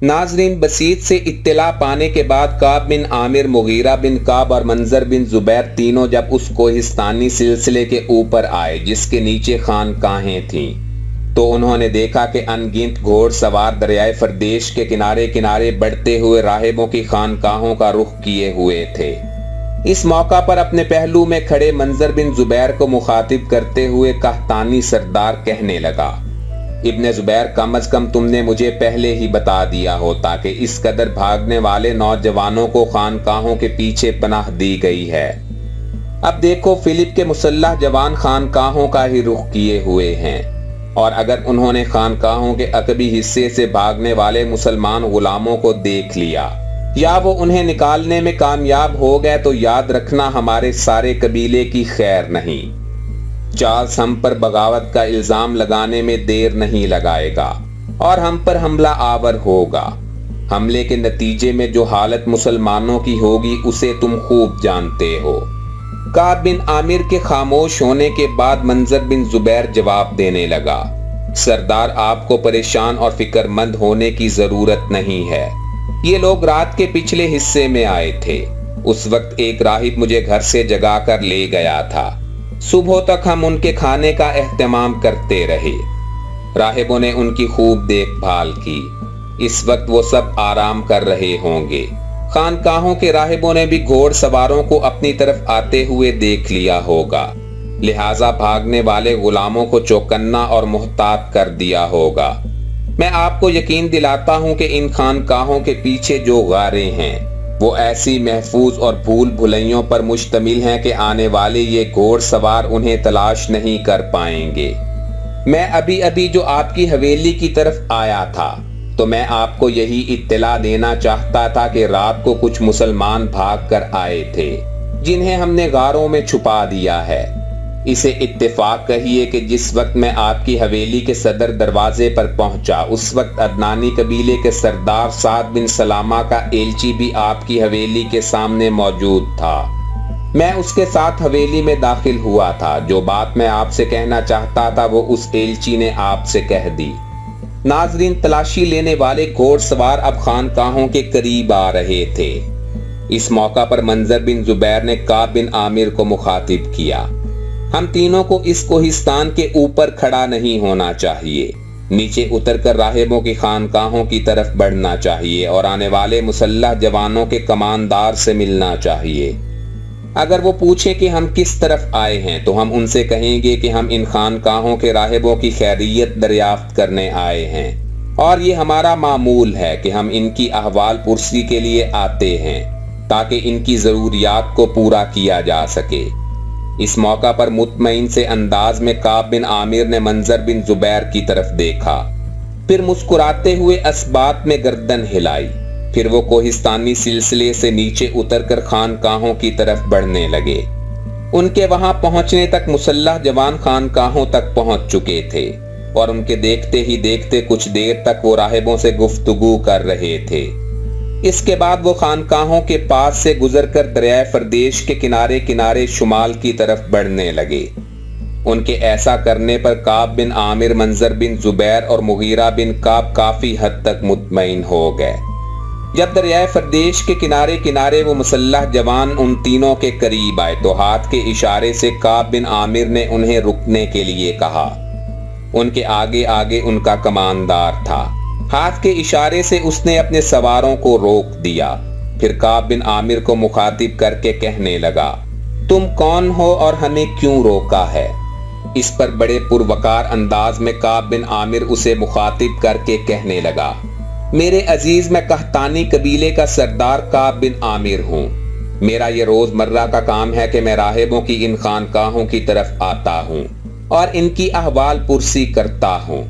नाजरीन, बसीत से इत्तला पाने के बाद काब बिन आमिर, मुगीरा बिन काब और मंजर बिन जुबैर तीनों जब उस कोहिस्तानी सिलसिले के ऊपर आए जिसके नीचे खानकाहें थीं, तो उन्होंने देखा कि अनगिनत घोड़ सवार दरियाए फरदेश के किनारे किनारे बढ़ते हुए राहिबों की खानकाहों का रुख किए हुए थे। इस मौका पर अपने पहलू में खड़े मंजर बिन जुबैर को मुखातिब करते हुए कहतानी सरदार कहने लगा, इब्ने जुबैर, कम अज कम तुमने मुझे पहले ही बता दिया होता कि इस कदर भागने वाले नौजवानों को खानकाहों के पीछे पनाह दी गई है। अब देखो, फिलिप के मुसल्लह जवान खानकाहों का ही रुख किए हुए हैं, और अगर उन्होंने खानकाहों के अकबी हिस्से से भागने वाले मुसलमान गुलामों को देख लिया या वो उन्हें निकालने में कामयाब हो गए तो याद रखना हमारे सारे कबीले की खैर नहीं। चार्ल्स हम पर बगावत का इल्जाम लगाने में देर नहीं लगाएगा और हम पर हमला आवर होगा। हमले के नतीजे में जो हालत मुसलमानों की होगी उसे तुम खूब जानते हो। काब बिन आमिर के खामोश होने के बाद मंजर बिन जुबैर जवाब देने लगा, सरदार, आपको परेशान और फिक्रमंद होने की जरूरत नहीं है। ये लोग रात के पिछले हिस्से में आए थे। उस वक्त एक राहिब मुझे घर से जगा कर ले गया था। सुबह तक हम उनके खाने का एहतमाम करते रहे। राहिबों ने उनकी खूब देखभाल की। इस वक्त वो सब आराम कर रहे होंगे। खानकाहों के राहिबों ने भी घोड़ सवारों को अपनी तरफ आते हुए देख लिया होगा, लिहाजा भागने वाले गुलामों को चौकन्ना और मुहतात कर दिया होगा। मैं आपको यकीन दिलाता हूं कि इन खानकाहों के पीछे जो गारें हैं वो ऐसी महफूज और भूल भुलैयों पर मुश्तमिल हैं कि आने वाले ये घोड़ सवार उन्हें तलाश नहीं कर पाएंगे। मैं अभी अभी जो आपकी हवेली की तरफ आया था तो मैं आपको यही इत्तला देना चाहता था कि रात को कुछ मुसलमान भाग कर आए थे जिन्हें हमने गारों में छुपा दिया है। इसे इत्तेफाक कहिए कि जिस वक्त मैं आपकी हवेली के सदर दरवाजे पर पहुंचा उस वक्त अदनानी कबीले के सरदार साद बिन सलामा का एलची भी आपकी हवेली के सामने मौजूद था। मैं उसके साथ हवेली में दाखिल हुआ था। जो बात मैं आपसे कहना चाहता था वो उस एलची ने आपसे कह दी। नाजरीन, तलाशी लेने वाले घोड़सवार अब खानकाहों के करीब आ रहे थे। इस मौका पर मंजर बिन जुबैर ने काब बिन आमिर को मुखातिब किया, हम तीनों को इस कोहिस्तान के ऊपर खड़ा नहीं होना चाहिए। नीचे उतरकर राहिबों की खानकाहों की तरफ बढ़ना चाहिए और आने वाले मुसल्लह जवानों के कमानदार से मिलना चाहिए। अगर वो पूछे कि हम किस तरफ आए हैं तो हम उनसे कहेंगे कि हम इन खानकाहों के राहिबों की खैरियत दरियाफ्त करने आए हैं और ये हमारा मामूल है कि हम इनकी अहवाल पुरसी के लिए आते हैं ताकि इनकी जरूरियात को पूरा किया जा सके। इस मौका पर मुतमईन से अंदाज में काब बिन आमिर ने मंजर बिन जुबैर की तरफ देखा, फिर मुस्कुराते हुए असबात में गर्दन हिलाई। फिर वो कोहिस्तानी सिलसिले से नीचे उतरकर खानकाहों की तरफ बढ़ने लगे। उनके वहां पहुंचने तक मुसल्लह जवान खानकाहों तक पहुंच चुके थे और उनके देखते ही देखते कुछ देर तक वो राहिबों से गुफ्तगू कर रहे थे। इसके बाद वो खानकाहों के पास से गुजरकर दरियाए फरदेश के किनारे किनारे शुमाल की तरफ बढ़ने लगे। उनके ऐसा करने पर काब बिन आमिर, मंजर बिन जुबैर और मुगीरा बिन काब काफी हद तक मुतमईन हो गए। जब दरियाए फरदेश के किनारे किनारे वो मुसल्लह जवान उन तीनों के करीब आए तो हाथ के इशारे से काब बिन आमिर ने उन्हें रुकने के लिए कहा। उनके आगे आगे उनका कमानदार था। हाथ के इशारे से उसने अपने सवारों को रोक दिया। फिर काब बिन आमिर को मुखातिब करके कहने लगा, तुम कौन हो और हमें क्यों रोका है? इस पर बड़े पुरवकार अंदाज में काब बिन आमिर उसे मुखातिब करके कहने लगा, मेरे अजीज, मैं कहतानी कबीले का सरदार काब बिन आमिर हूँ। मेरा ये रोजमर्रा का काम है कि मैं राहिबों की इन खानकाहों की तरफ आता हूँ और इनकी अहवाल पुरसी करता हूँ।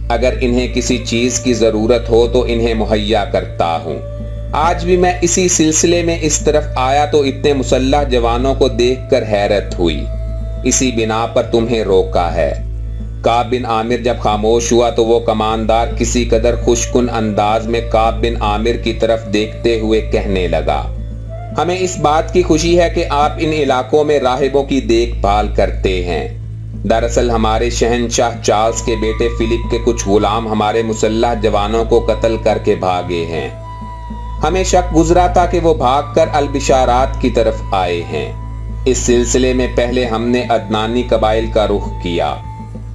अगर इन्हें किसी चीज की जरूरत हो तो इन्हें मुहैया करता हूँ। आज भी मैं इसी सिलसिले में इस तरफ आया तो इतने मुसल्लह जवानों को देखकर हैरत हुई। इसी बिना पर तुम्हें रोका है। काब बिन आमिर जब खामोश हुआ तो वो कमानदार किसी कदर खुशकुन अंदाज में काब बिन आमिर की तरफ देखते हुए कहने लगा, हमें इस बात की खुशी है कि आप इन इलाकों में राहिबों की देखभाल करते हैं। दरअसल हमारे शहंशाह चार्ल्स के बेटे फिलिप के कुछ गुलाम हमारे मुसल्लह जवानों को कत्ल करके भागे हैं। हमें शक गुजरा था कि वो भागकर अलबिशारात की तरफ आए हैं। इस सिलसिले में पहले हमने अदनानी कबाइल का रुख किया,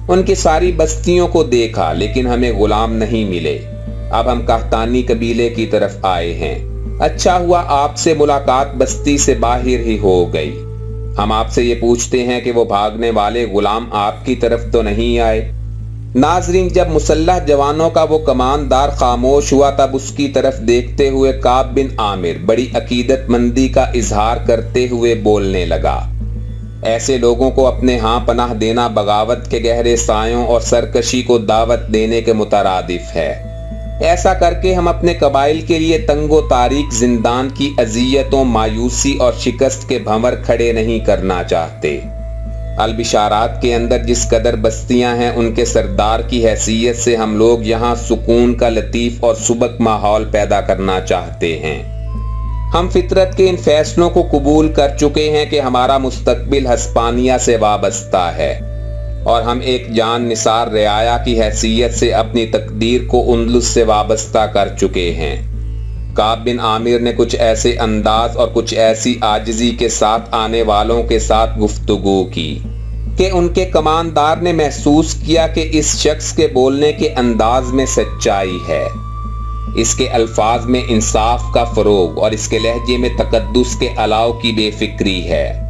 उनकी सारी बस्तियों को देखा, लेकिन हमें गुलाम नहीं मिले। अब हम कहतानी कबीले की तरफ आए हैं। अच्छा हुआ आपसे मुलाकात बस्ती से बाहर ही हो गई। हम आपसे ये पूछते हैं कि वो भागने वाले गुलाम आपकी तरफ तो नहीं आए। नाजरीन, जब मुसल्लह जवानों का वो कमानदार खामोश हुआ तब उसकी तरफ देखते हुए काब बिन आमिर बड़ी अकीदतमंदी का इजहार करते हुए बोलने लगा। ऐसे लोगों को अपने हाँ पनाह देना बगावत के गहरे सायों और सरकशी को दावत देने के मुतरादिफ है। ऐसा करके हम अपने कबाइल के लिए तंगो तारीक जिंदान की अजियतों, मायूसी और शिकस्त के भंवर खड़े नहीं करना चाहते। अलबिशारात के अंदर जिस कदर बस्तियां हैं, उनके सरदार की हैसियत से हम लोग यहाँ सुकून का लतीफ और सुबक माहौल पैदा करना चाहते हैं। हम फितरत के इन फैसलों को कबूल कर चुके हैं कि हमारा मुस्तकबिल हस्पानिया से वाबस्ता है और हम एक जान निसार रियाया की हैसियत से अपनी तकदीर को उंदलुस से वाबस्ता कर चुके हैं। काब बिन आमिर ने कुछ ऐसे अंदाज और कुछ ऐसी आजिजी के साथ आने वालों के साथ गुफ्तगू की कि उनके कमानदार ने महसूस किया कि इस शख्स के बोलने के अंदाज में सच्चाई है, इसके अल्फाज में इंसाफ का फरोग और इसके लहजे में तकद्दुस के अलाव की बेफिक्री है।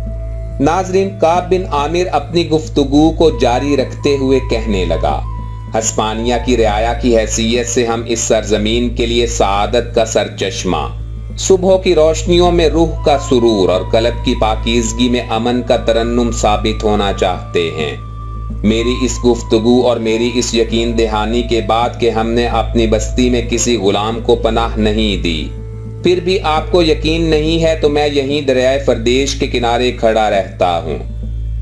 नाजरीन, काब बिन आमिर अपनी गुफ्तगू को जारी रखते हुए कहने लगा, हस्पानिया की रियाया की हैसियत से हम इस सरजमीन के लिए सआदत का सरचश्मा, सुबह की रोशनियों में रूह का सुरूर और कल्ब की पाकीज़गी में अमन का तरन्नुम साबित होना चाहते हैं। मेरी इस गुफ्तगू और मेरी इस यकीन दहानी के बाद कि हमने अपनी बस्ती में किसी गुलाम को पनाह नहीं दी, फिर भी आपको यकीन नहीं है तो मैं यहीं दरियाए फरदेश के किनारे खड़ा रहता हूँ।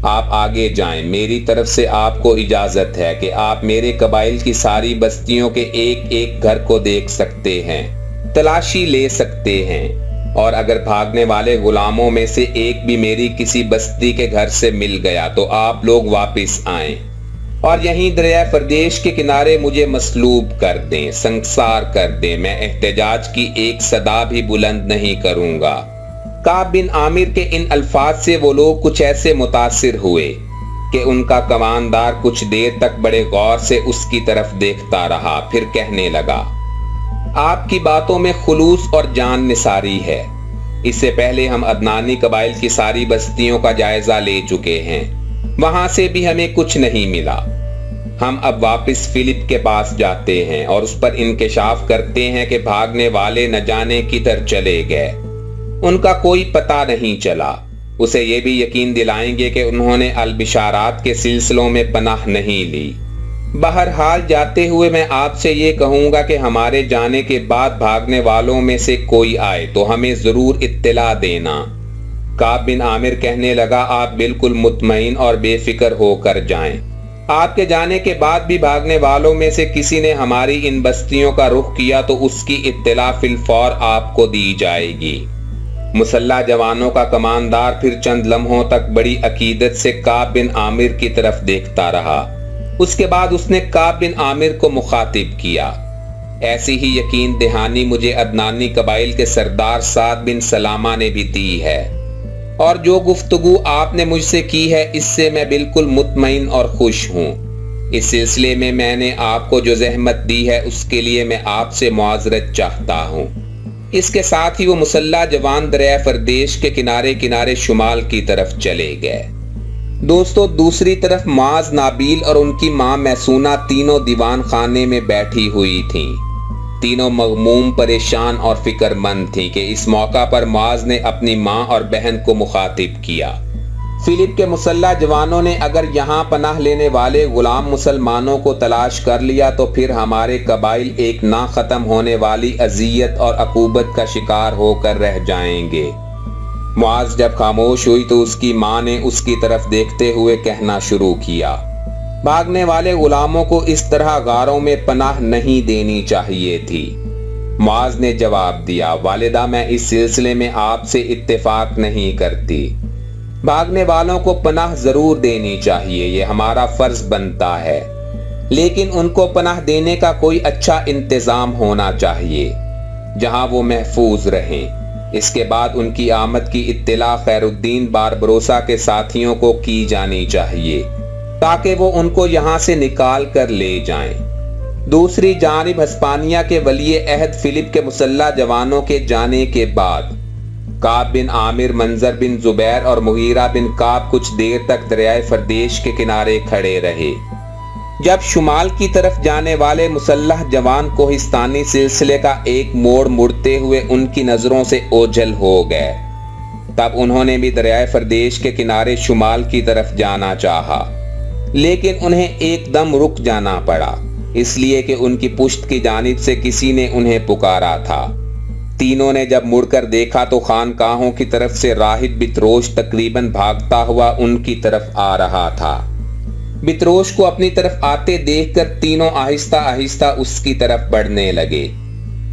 आप आगे जाएं, मेरी तरफ से आपको इजाजत है कि आप मेरे कबाइल की सारी बस्तियों के एक एक घर को देख सकते हैं, तलाशी ले सकते हैं, और अगर भागने वाले गुलामों में से एक भी मेरी किसी बस्ती के घर से मिल गया तो आप लोग वापस आएं और यहीं दरिया फरदेश के किनारे मुझे मसलूब कर दें, संगसार कर दें। मैं एहतजाज की एक सदा भी बुलंद नहीं करूंगा। काब बिन आमिर के इन अल्फाज से वो लोग कुछ ऐसे मुतासिर हुए कि उनका कमानदार कुछ देर तक बड़े गौर से उसकी तरफ देखता रहा, फिर कहने लगा, आपकी बातों में खुलूस और जान निसारी है। इससे पहले हम अदनानी कबाइल की सारी बस्तियों का जायजा ले चुके हैं, वहां से भी हमें कुछ नहीं मिला। हम अब वापस फिलिप के पास जाते हैं और उस पर इंकशाफ करते हैं कि भागने वाले न जाने किधर चले गए, उनका कोई पता नहीं चला। उसे ये भी यकीन दिलाएंगे कि उन्होंने अलबिशारात के सिलसिलों में पनाह नहीं ली। बहरहाल जाते हुए मैं आपसे ये कहूँगा कि हमारे जाने के बाद भागने वालों में से कोई आए तो हमें ज़रूर इत्तला देना। काब बिन आमिर कहने लगा, आप बिल्कुल मुतमईन और बेफिक्र होकर जाएं। आपके जाने के बाद भी भागने वालों में से किसी ने हमारी इन बस्तियों का रुख किया तो उसकी इत्तला फिलफौर आपको दी जाएगी। मुसल्ला जवानों का कमानदार फिर चंद लम्हों तक बड़ी अकीदत से काब बिन आमिर की तरफ देखता रहा। उसके बाद उसने काब बिन आमिर को मुखातिब किया, ऐसी ही यकीन दहानी मुझे अदनानी कबाइल के सरदार साद बिन सलामा ने भी दी है, और जो गुफ्तगू आपने मुझसे की है इससे मैं बिल्कुल मुतमईन और खुश हूँ। इस सिलसिले में मैंने आपको जो जहमत दी है उसके लिए मैं आपसे मुआज़रत चाहता हूँ। इसके साथ ही वो मुसल्ला जवान दरिया फरदेश के किनारे किनारे शुमाल की तरफ चले गए। दोस्तों, दूसरी तरफ माज, नाबील और उनकी माँ मैसूना तीनों दीवान खाने में बैठी हुई थीं। तीनों मगमूम, परेशान और फिक्रमंद थीं कि इस मौका पर माज ने अपनी माँ और बहन को मुखातिब किया। फिलिप के मुसल्ला जवानों ने अगर यहाँ पनाह लेने वाले गुलाम मुसलमानों को तलाश कर लिया तो फिर हमारे कबाइल एक ना ख़त्म होने वाली अजियत और अकूबत का शिकार होकर रह जाएंगे। मुआज जब खामोश हुई तो उसकी माँ ने उसकी तरफ देखते हुए कहना शुरू किया, भागने वाले गुलामों को इस तरह गारों में पनाह नहीं देनी चाहिए थी। मुआज ने जवाब दिया, वालिदा, मैं इस सिलसिले में आपसे इत्तेफाक नहीं करती। بھاگنے والوں کو پناہ ضرور دینی چاہیے، یہ ہمارا فرض بنتا ہے، لیکن ان کو پناہ دینے کا کوئی اچھا انتظام ہونا چاہیے جہاں وہ محفوظ رہیں۔ اس کے بعد ان کی آمد کی اطلاع خیر الدین باربروسا کے ساتھیوں کو کی جانی چاہیے تاکہ وہ ان کو یہاں سے نکال کر لے جائیں۔ دوسری جانب ہسپانیہ کے ولی عہد فلپ کے مسلح جوانوں کے جانے کے بعد کعب بن عامر، منظر بن زبیر اور مغیرہ بن کعب کچھ دیر تک دریائے فردیش کے کنارے کھڑے رہے۔ جب شمال کی طرف جانے والے مسلح جوان کوہستانی سلسلے کا ایک موڑ مڑتے ہوئے ان کی نظروں سے اوجھل ہو گئے، تب انہوں نے بھی دریائے فردیش کے کنارے شمال کی طرف جانا چاہا، لیکن انہیں ایک دم رک جانا پڑا، اس لیے کہ ان کی پشت کی جانب سے کسی نے انہیں پکارا تھا۔ تینوں نے جب مڑ کر دیکھا تو خانقاہوں کی طرف سے راہب بطروش تقریباً بھاگتا ہوا ان کی طرف آ رہا تھا۔ بطروش کو اپنی طرف آتے دیکھ کر تینوں آہستہ آہستہ اس کی طرف بڑھنے لگے۔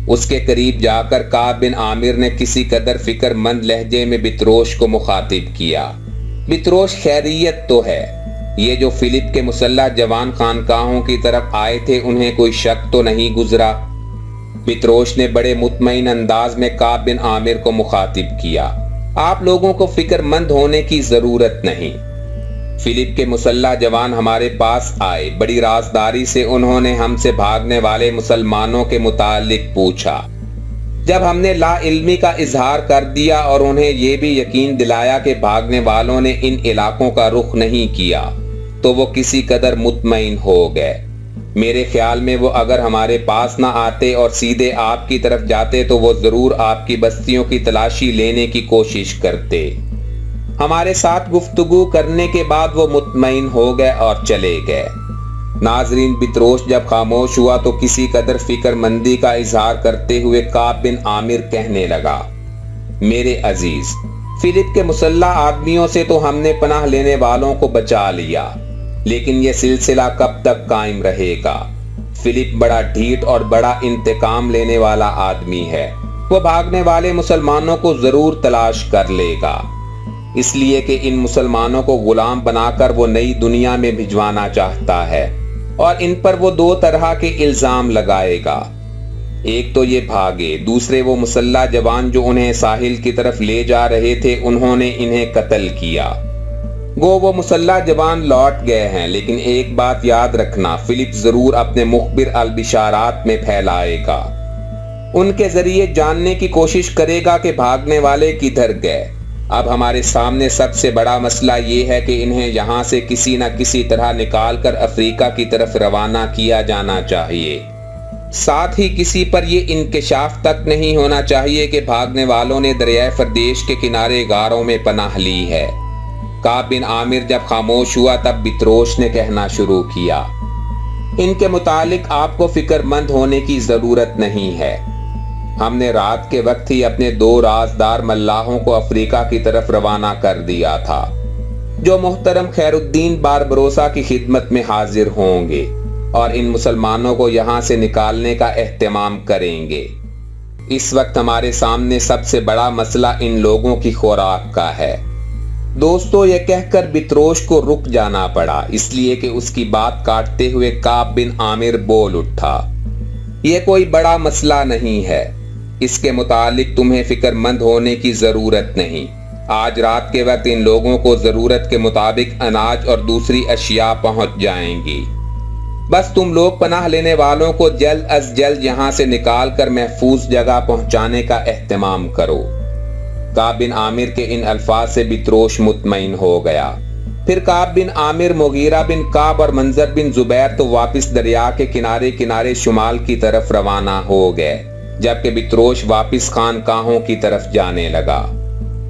اس کے قریب جا کر کعب بن عامر نے کسی قدر فکر مند لہجے میں بطروش کو مخاطب کیا۔ بطروش، خیریت تو ہے؟ یہ جو فلپ کے مسلح جوان خانقاہوں کی طرف آئے تھے انہیں کوئی شک تو نہیں گزرا؟ بطروش نے بڑے مطمئن انداز میں کعب بن عامر کو مخاطب کیا۔ آپ لوگوں کو فکر مند ہونے کی ضرورت نہیں۔ فلپ کے مسلح جوان ہمارے پاس آئے، بڑی رازداری سے انہوں نے ہم سے بھاگنے والے مسلمانوں کے متعلق پوچھا۔ جب ہم نے لا علمی کا اظہار کر دیا اور انہیں یہ بھی یقین دلایا کہ بھاگنے والوں نے ان علاقوں کا رخ نہیں کیا تو وہ کسی قدر مطمئن ہو گئے۔ میرے خیال میں وہ اگر ہمارے پاس نہ آتے اور سیدھے آپ کی طرف جاتے تو وہ ضرور آپ کی بستیوں کی تلاشی لینے کی کوشش کرتے۔ ہمارے ساتھ گفتگو کرنے کے بعد وہ مطمئن ہو گئے اور چلے گئے۔ ناظرین، بطروش جب خاموش ہوا تو کسی قدر فکر مندی کا اظہار کرتے ہوئے کعب بن عامر کہنے لگا، میرے عزیز، فلپ کے مسلح آدمیوں سے تو ہم نے پناہ لینے والوں کو بچا لیا، لیکن یہ سلسلہ کب تک قائم رہے گا؟ فلپ بڑا ڈھیٹ اور بڑا انتقام لینے والا آدمی ہے، وہ بھاگنے والے مسلمانوں کو ضرور تلاش کر لے گا، اس لیے کہ ان مسلمانوں کو غلام بنا کر وہ نئی دنیا میں بھجوانا چاہتا ہے، اور ان پر وہ دو طرح کے الزام لگائے گا۔ ایک تو یہ بھاگے، دوسرے وہ مسلح جوان جو انہیں ساحل کی طرف لے جا رہے تھے انہوں نے انہیں قتل کیا۔ گو وہ مسلح جوان لوٹ گئے ہیں، لیکن ایک بات یاد رکھنا، فلپ ضرور اپنے مخبر البشارات میں پھیلائے گا، ان کے ذریعے جاننے کی کوشش کرے گا کہ بھاگنے والے کدھر گئے۔ اب ہمارے سامنے سب سے بڑا مسئلہ یہ ہے کہ انہیں یہاں سے کسی نہ کسی طرح نکال کر افریقہ کی طرف روانہ کیا جانا چاہیے۔ ساتھ ہی کسی پر یہ انکشاف تک نہیں ہونا چاہیے کہ بھاگنے والوں نے دریائے فردیش کے کنارے غاروں میں پناہ لی ہے۔ کعب بن عامر جب خاموش ہوا تب بطروش نے کہنا شروع کیا، ان کے متعلق آپ کو فکر مند ہونے کی ضرورت نہیں ہے۔ ہم نے رات کے وقت ہی اپنے دو رازدار ملاحوں کو افریقہ کی طرف روانہ کر دیا تھا، جو محترم خیر الدین باربروسا کی خدمت میں حاضر ہوں گے اور ان مسلمانوں کو یہاں سے نکالنے کا اہتمام کریں گے۔ اس وقت ہمارے سامنے سب سے بڑا مسئلہ ان لوگوں کی خوراک کا ہے۔ دوستو، یہ کہہ کر بطروش کو رک جانا پڑا، اس لیے کہ اس کی بات کاٹتے ہوئے کعب بن عامر بول اٹھا، یہ کوئی بڑا مسئلہ نہیں ہے، اس کے متعلق تمہیں فکر مند ہونے کی ضرورت نہیں۔ آج رات کے وقت ان لوگوں کو ضرورت کے مطابق اناج اور دوسری اشیاء پہنچ جائیں گی، بس تم لوگ پناہ لینے والوں کو جلد از جلد یہاں سے نکال کر محفوظ جگہ پہنچانے کا اہتمام کرو۔ کعب بن عامر کے ان الفاظ سے بطروش مطمئن ہو گیا۔ پھر کعب بن عامر، مغیرہ بن کعب اور منظر بن زبیر تو واپس دریا کے کنارے کنارے شمال کی طرف روانہ ہو گئے، جبکہ بطروش واپس خانقاہوں کی طرف جانے لگا۔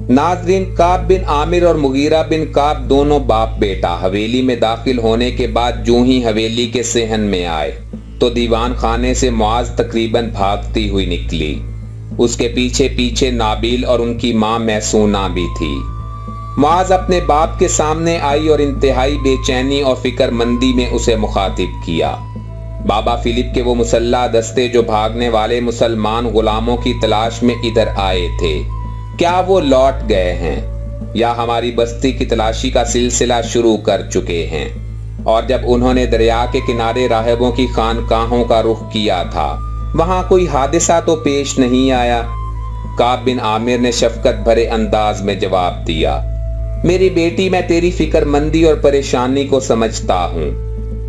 ناظرین، کعب بن عامر اور مغیرہ بن کعب دونوں باپ بیٹا حویلی میں داخل ہونے کے بعد جو ہی حویلی کے صحن میں آئے تو دیوان خانے سے معاذ تقریباً بھاگتی ہوئی نکلی۔ اس کے پیچھے پیچھے نابیل اور ان کی ماں میسونہ بھی تھی۔ معاذ اپنے باپ کے سامنے آئی اور انتہائی بے چینی اور فکر مندی میں اسے مخاطب کیا۔ بابا فلپ کے وہ مسلح دستے جو بھاگنے والے مسلمان غلاموں کی تلاش میں ادھر آئے تھے، کیا وہ لوٹ گئے ہیں؟ या हमारी बस्ती की तलाशी का सिलसिला शुरू कर चुके हैं। और जब उन्होंने दरिया के किनारे राहिबों की खानकाहों का रुख किया था, वहां कोई हादिसा तो पेश नहीं आया। काब बिन आमिर ने शफकत भरे अंदाज में जवाब दिया, मेरी बेटी, मैं तेरी फिक्रमंदी और परेशानी को समझता हूँ।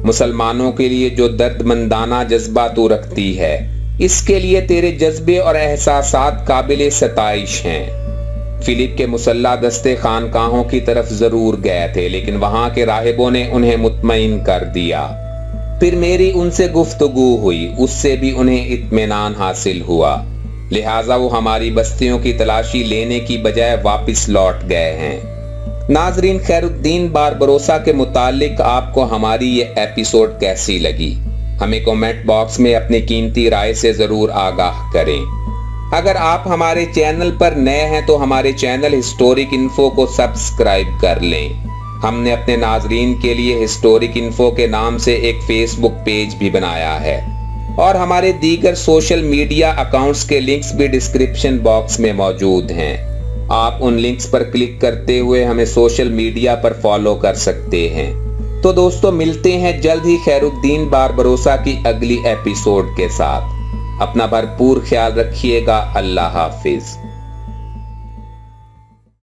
मुसलमानों के लिए जो दर्दमंदाना जज्बा तू रखती है, इसके लिए तेरे जज्बे और एहसासात काबिले सताइश हैं। फिलिप के मुसल्ला दस्ते खानकाहों की तरफ जरूर गए थे, लेकिन वहां के राहिबों ने उन्हें मुतमईन कर दिया। फिर मेरी उनसे गुफ्तगू हुई, उससे भी उन्हें इत्मीनान हासिल हुआ, लिहाजा वो हमारी बस्तियों की तलाशी लेने की बजाय वापस लौट गए हैं। नाजरीन, खैरुद्दीन बारबरोसा के मुतालिक आपको हमारी ये एपिसोड कैसी लगी? हमें कमेंट बॉक्स में अपनी कीमती राय से जरूर आगाह करें। अगर आप हमारे चैनल पर नए हैं तो हमारे चैनल हिस्टोरिक इन्फो को सब्सक्राइब कर लें। हमने अपने नाजरीन के लिए हिस्टोरिक इन्फो के नाम से एक फेसबुक पेज भी बनाया है और हमारे दीगर सोशल मीडिया अकाउंट्स के लिंक्स भी डिस्क्रिप्शन बॉक्स में मौजूद हैं। आप उन लिंक्स पर क्लिक करते हुए हमें सोशल मीडिया पर फॉलो कर सकते हैं। तो दोस्तों, मिलते हैं जल्द ही खैरुद्दीन बारबरोसा की अगली एपिसोड के साथ। अपना भरपूर ख्याल रखिएगा। अल्लाह हाफिज।